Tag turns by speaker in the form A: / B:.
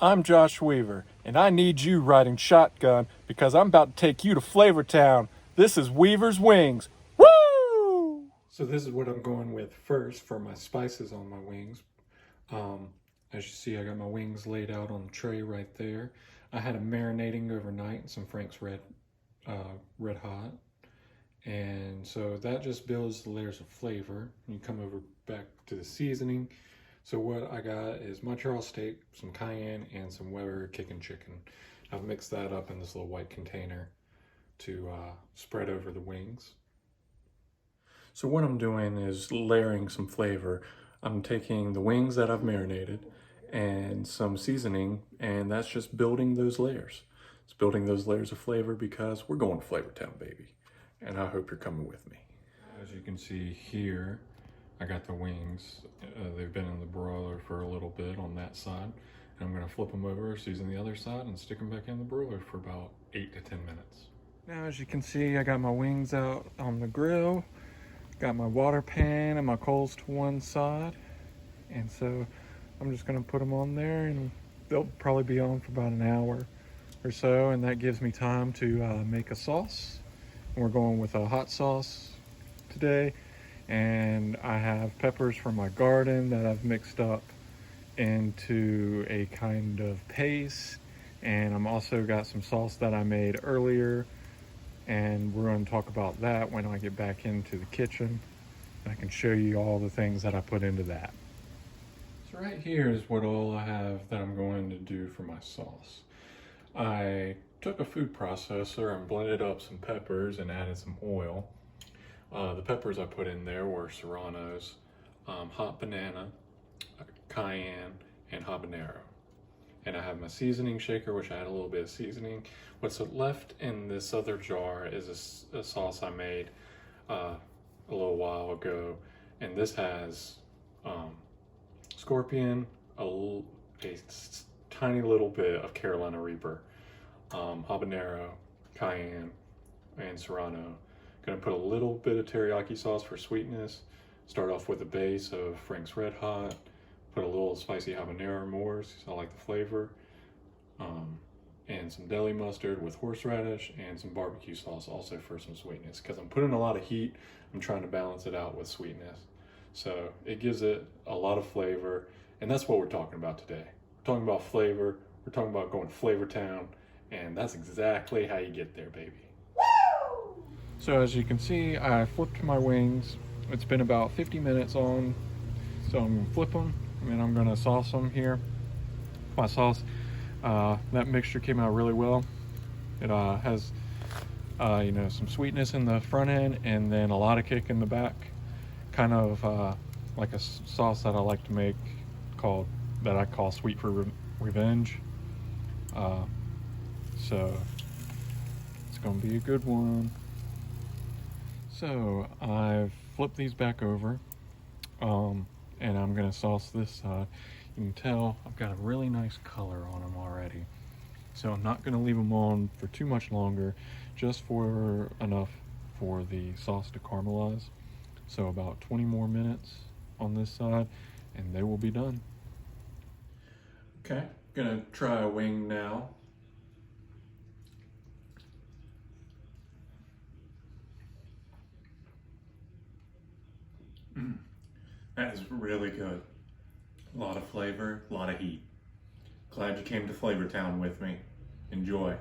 A: I'm Josh Weaver, and I need you riding shotgun because I'm about to take you to Flavortown. This is Weaver's Wings. Woo! So this is what I'm going with first for my spices on my wings. As you see, I got my wings laid out on the tray right there. I had them marinating overnight in some Frank's Red Hot. And so that just builds the layers of flavor. You come over back to the seasoning. So what I got is Montreal steak, some cayenne, and some Weber kicking chicken. I've mixed that up in this little white container to spread over the wings. So what I'm doing is layering some flavor. I'm taking the wings that I've marinated and some seasoning, and that's just building those layers. It's building those layers of flavor because we're going to Flavortown, baby. And I hope you're coming with me. As you can see here, I got the wings. They've been in the broiler for a little bit on that side. And I'm gonna flip them over, season the other side, and stick them back in the broiler for about 8 to 10 minutes. Now, as you can see, I got my wings out on the grill. Got my water pan and my coals to one side. And so I'm just gonna put them on there, and they'll probably be on for about an hour or so. And that gives me time to make a sauce. And we're going with a hot sauce today. And I have peppers from my garden that I've mixed up into a kind of paste. And I'm also got some sauce that I made earlier, and we're going to talk about that when I get back into the kitchen. I can show you all the things that I put into that. So right here is what all I have that I'm going to do for my sauce. I took a food processor and blended up some peppers and added some oil. The peppers I put in there were serranos, hot banana, cayenne, and habanero. And I have my seasoning shaker, which I had a little bit of seasoning. What's left in this other jar is a sauce I made a little while ago. And this has scorpion, a tiny little bit of Carolina Reaper, habanero, cayenne, and serrano. Gonna put a little bit of teriyaki sauce for sweetness. Start off with a base of Frank's Red Hot. Put a little spicy habanero more, so I like the flavor. And some deli mustard with horseradish and some barbecue sauce also for some sweetness. Because I'm putting a lot of heat, I'm trying to balance it out with sweetness. So it gives it a lot of flavor, and that's what we're talking about today. We're talking about flavor, we're talking about going to Flavortown, and that's exactly how you get there, baby. So as you can see, I flipped my wings. It's been about 50 minutes on, so I'm gonna flip them and I'm gonna sauce them here. My sauce, that mixture came out really well. It has, some sweetness in the front end and then a lot of kick in the back. Kind of like a sauce that I like to make that I call Sweet for Revenge. So it's gonna be a good one. So I've flipped these back over, and I'm gonna sauce this side. You can tell I've got a really nice color on them already. So I'm not gonna leave them on for too much longer, just for enough for the sauce to caramelize. So about 20 more minutes on this side, and they will be done. Okay, gonna try a wing now. That is really good. A lot of flavor, a lot of heat. Glad you came to Flavortown with me. Enjoy.